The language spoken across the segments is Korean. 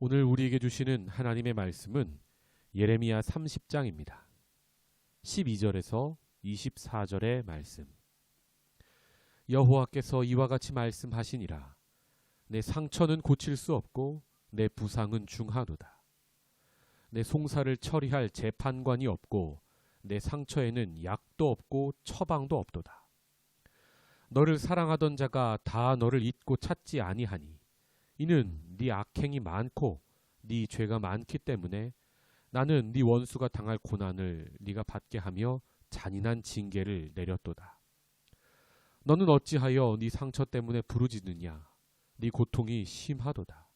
오늘 우리에게 주시는 하나님의 말씀은 예레미야 30장입니다. 12절에서 24절의 말씀. 여호와께서 이와 같이 말씀하시니라. 내 상처는 고칠 수 없고 내 부상은 중하도다. 내 송사를 처리할 재판관이 없고 내 상처에는 약도 없고 처방도 없도다. 너를 사랑하던 자가 다 너를 잊고 찾지 아니하니 이는 네 악행이 많고 네 죄가 많기 때문에 나는 네 원수가 당할 고난을 네가 받게 하며 잔인한 징계를 내렸도다. 너는 어찌하여 네 상처 때문에 부르짖느냐? 네 고통이 심하도다.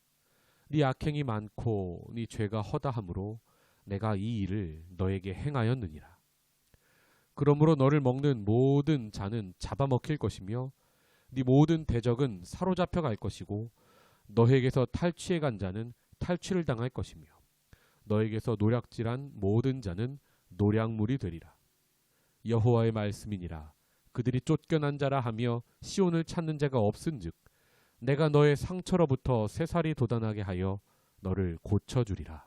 네 악행이 많고 네 죄가 허다함으로 내가 이 일을 너에게 행하였느니라. 그러므로 너를 먹는 모든 자는 잡아먹힐 것이며 네 모든 대적은 사로잡혀 갈 것이고 너에게서 탈취해 간 자는 탈취를 당할 것이며 너에게서 노략질한 모든 자는 노략물이 되리라. 여호와의 말씀이니라. 그들이 쫓겨난 자라 하며 시온을 찾는 자가 없은즉 내가 너의 상처로부터 새살이 돋아나게 하여 너를 고쳐주리라.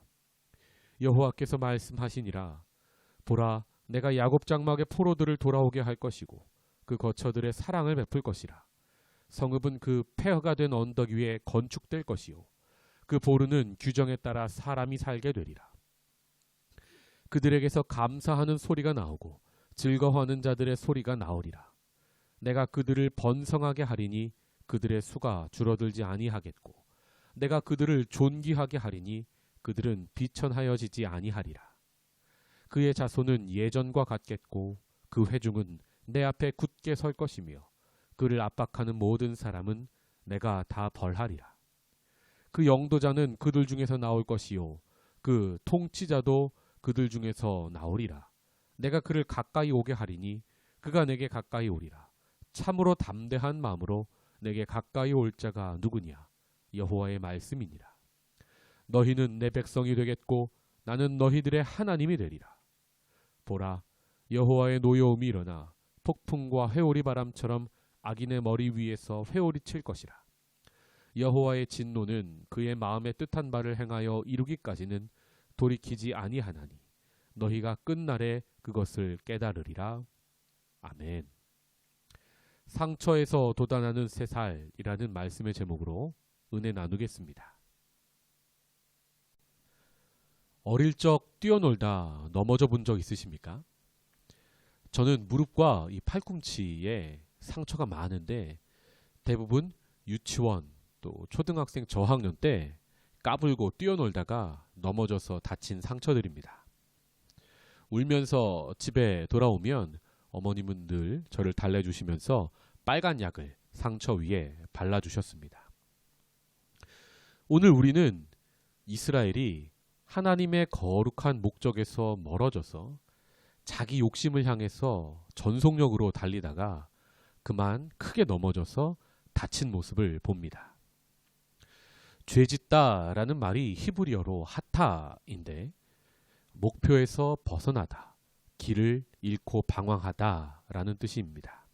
여호와께서 말씀하시니라. 보라, 내가 야곱 장막의 포로들을 돌아오게 할 것이고 그 거처들의 사랑을 베풀 것이라. 성읍은 그 폐허가 된 언덕 위에 건축될 것이요 그 보루는 규정에 따라 사람이 살게 되리라. 그들에게서 감사하는 소리가 나오고 즐거워하는 자들의 소리가 나오리라. 내가 그들을 번성하게 하리니 그들의 수가 줄어들지 아니하겠고 내가 그들을 존귀하게 하리니 그들은 비천하여지지 아니하리라. 그의 자손은 예전과 같겠고 그 회중은 내 앞에 굳게 설 것이며 그를 압박하는 모든 사람은 내가 다 벌하리라. 그 영도자는 그들 중에서 나올 것이요 그 통치자도 그들 중에서 나오리라. 내가 그를 가까이 오게 하리니 그가 내게 가까이 오리라. 참으로 담대한 마음으로 내게 가까이 올 자가 누구냐? 여호와의 말씀이니라. 너희는 내 백성이 되겠고 나는 너희들의 하나님이 되리라. 보라, 여호와의 노여움이 일어나 폭풍과 회오리 바람처럼 악인의 머리 위에서 회오리 칠 것이라. 여호와의 진노는 그의 마음에 뜻한 바를 행하여 이루기까지는 돌이키지 아니하나니 너희가 끝날에 그것을 깨달으리라. 아멘. 상처에서 돋아나는 새살이라는 말씀의 제목으로 은혜 나누겠습니다. 어릴 적 뛰어놀다 넘어져 본 적 있으십니까? 저는 무릎과 이 팔꿈치에 상처가 많은데 대부분 유치원 또 초등학생 저학년 때 까불고 뛰어놀다가 넘어져서 다친 상처들입니다. 울면서 집에 돌아오면 어머님은 늘 저를 달래주시면서 빨간 약을 상처 위에 발라주셨습니다. 오늘 우리는 이스라엘이 하나님의 거룩한 목적에서 멀어져서 자기 욕심을 향해서 전속력으로 달리다가 그만 크게 넘어져서 다친 모습을 봅니다. 죄짓다라는 말이 히브리어로 하타인데 목표에서 벗어나다, 길을 잃고 방황하다라는 뜻입니다.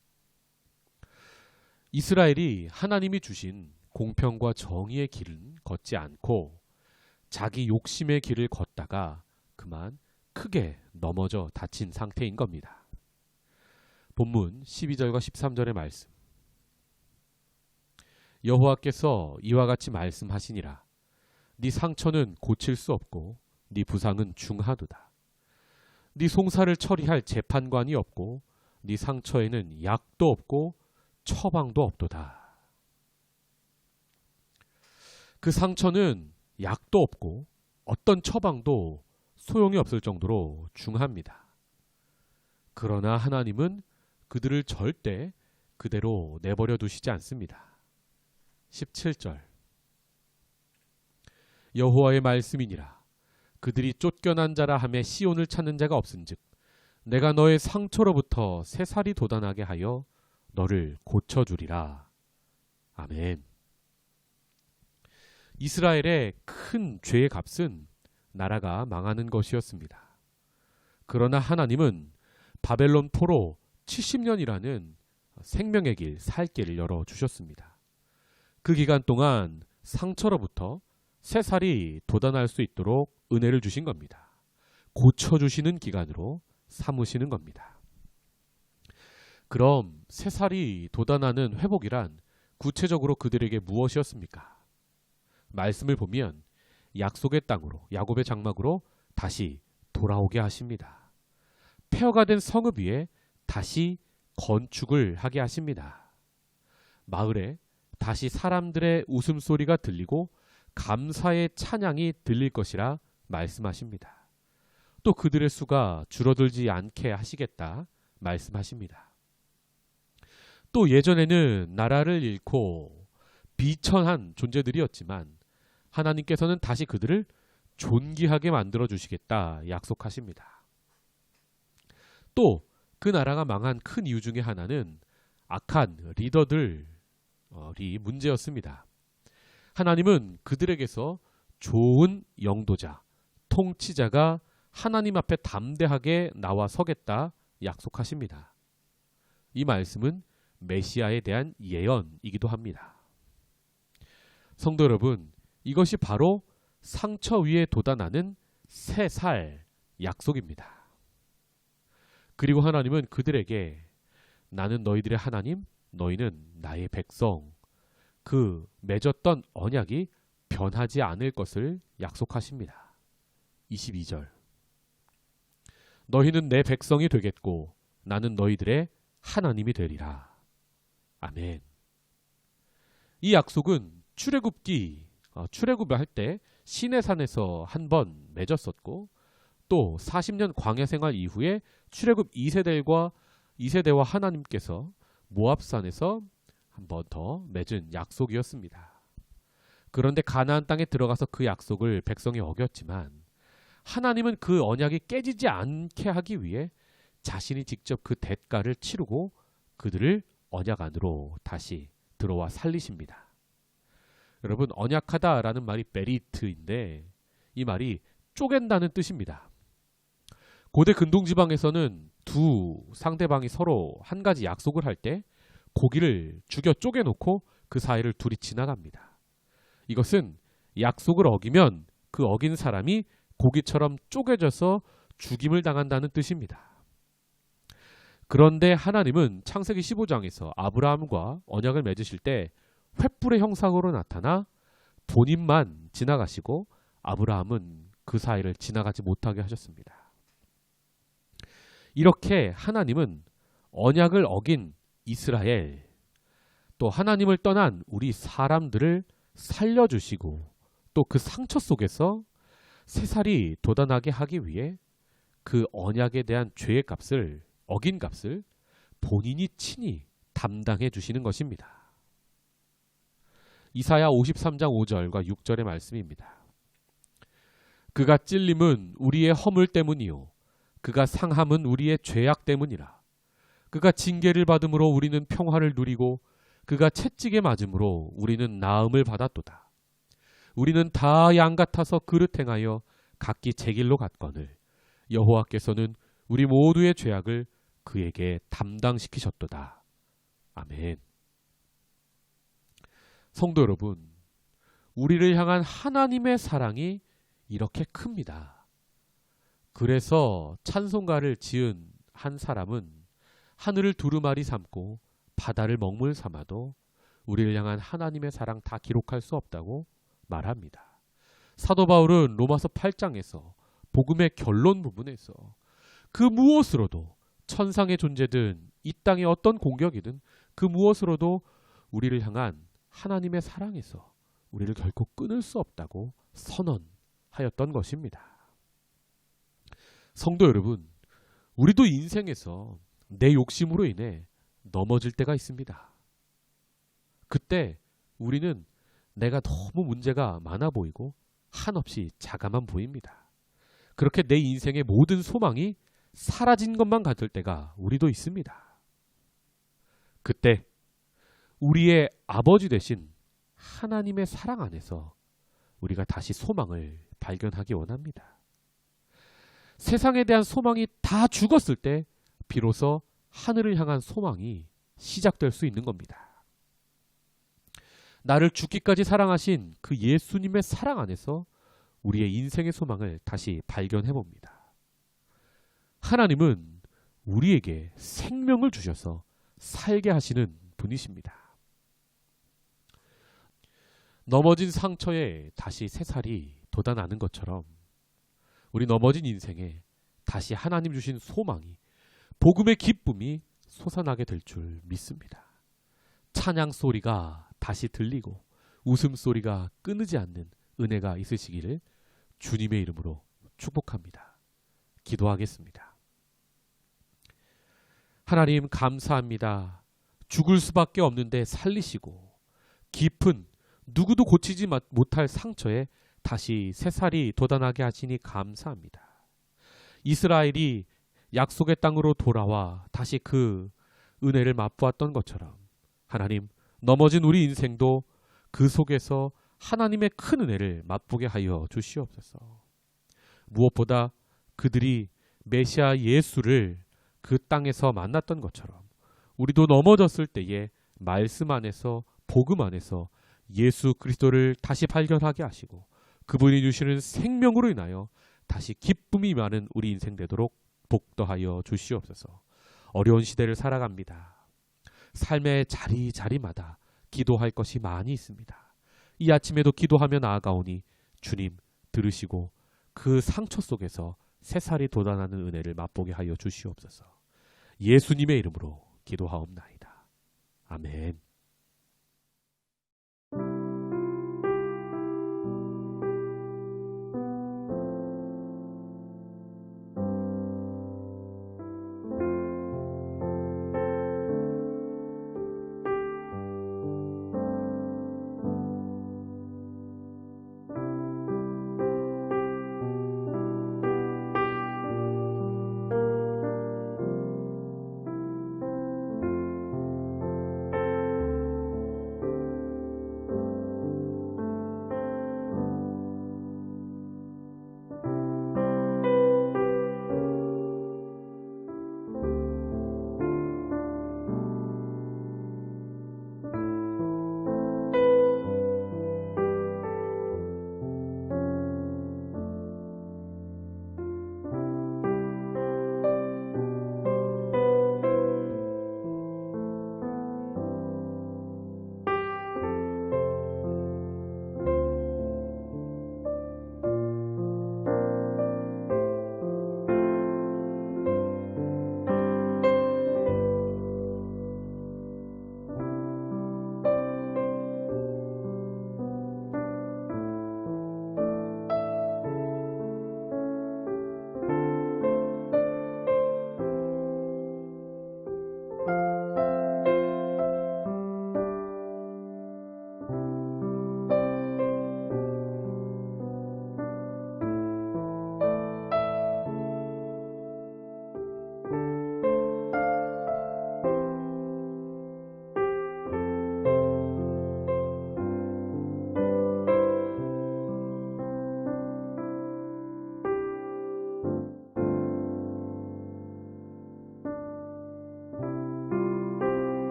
이스라엘이 하나님이 주신 공평과 정의의 길은 걷지 않고 자기 욕심의 길을 걷다가 그만 크게 넘어져 다친 상태인 겁니다. 본문 12절과 13절의 말씀. 여호와께서 이와 같이 말씀하시니라. 네 상처는 고칠 수 없고 네 부상은 중하도다. 네 송사를 처리할 재판관이 없고 네 상처에는 약도 없고 처방도 없도다. 그 상처는 약도 없고 어떤 처방도 소용이 없을 정도로 중합니다. 그러나 하나님은 그들을 절대 그대로 내버려 두시지 않습니다. 17절. 여호와의 말씀이니라. 그들이 쫓겨난 자라 하며 시온을 찾는 자가 없은즉 내가 너의 상처로부터 새살이 돋아나게 하여 너를 고쳐주리라. 아멘. 이스라엘의 큰 죄의 값은 나라가 망하는 것이었습니다. 그러나 하나님은 바벨론 포로 70년이라는 생명의 길, 살 길을 열어주셨습니다. 그 기간 동안 상처로부터 새 살이 돋아날 수 있도록 은혜를 주신 겁니다. 고쳐주시는 기간으로 삼으시는 겁니다. 그럼 새 살이 돋아나는 회복이란 구체적으로 그들에게 무엇이었습니까? 말씀을 보면 약속의 땅으로, 야곱의 장막으로 다시 돌아오게 하십니다. 폐허가 된 성읍 위에 다시 건축을 하게 하십니다. 마을에 다시 사람들의 웃음소리가 들리고 감사의 찬양이 들릴 것이라 말씀하십니다. 또 그들의 수가 줄어들지 않게 하시겠다 말씀하십니다. 또 예전에는 나라를 잃고 비천한 존재들이었지만 하나님께서는 다시 그들을 존귀하게 만들어 주시겠다 약속하십니다. 또 그 나라가 망한 큰 이유 중에 하나는 악한 리더들이 문제였습니다. 하나님은 그들에게서 좋은 영도자, 통치자가 하나님 앞에 담대하게 나와 서겠다 약속하십니다. 이 말씀은 메시아에 대한 예언이기도 합니다. 성도 여러분, 이것이 바로 상처 위에 돋아나는 새 살 약속입니다. 그리고 하나님은 그들에게 나는 너희들의 하나님, 너희는 나의 백성, 그 맺었던 언약이 변하지 않을 것을 약속하십니다. 22절 너희는 내 백성이 되겠고 나는 너희들의 하나님이 되리라. 아멘. 이 약속은 출애굽을 할 때 시내산에서 한 번 맺었었고 또 40년 광야 생활 이후에 출애굽 2세대와 하나님께서 모압산에서 한 번 더 맺은 약속이었습니다. 그런데 가나안 땅에 들어가서 그 약속을 백성이 어겼지만 하나님은 그 언약이 깨지지 않게 하기 위해 자신이 직접 그 대가를 치르고 그들을 언약 안으로 다시 들어와 살리십니다. 여러분, 언약하다라는 말이 베리트인데 이 말이 쪼갠다는 뜻입니다. 고대 근동지방에서는 두 상대방이 서로 한 가지 약속을 할 때 고기를 죽여 쪼개놓고 그 사이를 둘이 지나갑니다. 이것은 약속을 어기면 그 어긴 사람이 고기처럼 쪼개져서 죽임을 당한다는 뜻입니다. 그런데 하나님은 창세기 15장에서 아브라함과 언약을 맺으실 때 횃불의 형상으로 나타나 본인만 지나가시고 아브라함은 그 사이를 지나가지 못하게 하셨습니다. 이렇게 하나님은 언약을 어긴 이스라엘, 또 하나님을 떠난 우리 사람들을 살려주시고 또 그 상처 속에서 새살이 돋아나게 하기 위해 그 언약에 대한 죄의 값을, 어긴 값을 본인이 친히 담당해 주시는 것입니다. 이사야 53장 5절과 6절의 말씀입니다. 그가 찔림은 우리의 허물 때문이요 그가 상함은 우리의 죄악 때문이라. 그가 징계를 받음으로 우리는 평화를 누리고 그가 채찍에 맞음으로 우리는 나음을 받았도다. 우리는 다 양 같아서 그릇 행하여 각기 제 길로 갔거늘 여호와께서는 우리 모두의 죄악을 그에게 담당시키셨도다. 아멘. 성도 여러분, 우리를 향한 하나님의 사랑이 이렇게 큽니다. 그래서 찬송가를 지은 한 사람은 하늘을 두루마리 삼고 바다를 먹물 삼아도 우리를 향한 하나님의 사랑 다 기록할 수 없다고 말합니다. 사도 바울은 로마서 8장에서 복음의 결론 부분에서 그 무엇으로도 천상의 존재든 이 땅의 어떤 공격이든 그 무엇으로도 우리를 향한 하나님의 사랑에서 우리를 결코 끊을 수 없다고 선언하였던 것입니다. 성도 여러분, 우리도 인생에서 내 욕심으로 인해 넘어질 때가 있습니다. 그때 우리는 내가 너무 문제가 많아 보이고 한없이 자가만 보입니다. 그렇게 내 인생의 모든 소망이 사라진 것만 같을 때가 우리도 있습니다. 그때 우리의 아버지 되신 하나님의 사랑 안에서 우리가 다시 소망을 발견하기 원합니다. 세상에 대한 소망이 다 죽었을 때 비로소 하늘을 향한 소망이 시작될 수 있는 겁니다. 나를 죽기까지 사랑하신 그 예수님의 사랑 안에서 우리의 인생의 소망을 다시 발견해 봅니다. 하나님은 우리에게 생명을 주셔서 살게 하시는 분이십니다. 넘어진 상처에 다시 새살이 돋아나는 것처럼 우리 넘어진 인생에 다시 하나님 주신 소망이, 복음의 기쁨이 솟아나게 될 줄 믿습니다. 찬양 소리가 다시 들리고 웃음소리가 끊이지 않는 은혜가 있으시기를 주님의 이름으로 축복합니다. 기도하겠습니다. 하나님 감사합니다. 죽을 수밖에 없는데 살리시고 깊은 누구도 고치지 못할 상처에 다시 새살이 돋아나게 하시니 감사합니다. 이스라엘이 약속의 땅으로 돌아와 다시 그 은혜를 맛보았던 것처럼 하나님, 넘어진 우리 인생도 그 속에서 하나님의 큰 은혜를 맛보게 하여 주시옵소서. 무엇보다 그들이 메시아 예수를 그 땅에서 만났던 것처럼 우리도 넘어졌을 때에 말씀 안에서, 복음 안에서 예수 그리스도를 다시 발견하게 하시고 그분이 주시는 생명으로 인하여 다시 기쁨이 많은 우리 인생 되도록 복도하여 주시옵소서. 어려운 시대를 살아갑니다. 삶의 자리마다 기도할 것이 많이 있습니다. 이 아침에도 기도하며 나아가오니 주님 들으시고 그 상처 속에서 새살이 돋아나는 은혜를 맛보게 하여 주시옵소서. 예수님의 이름으로 기도하옵나이다. 아멘.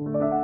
아멘.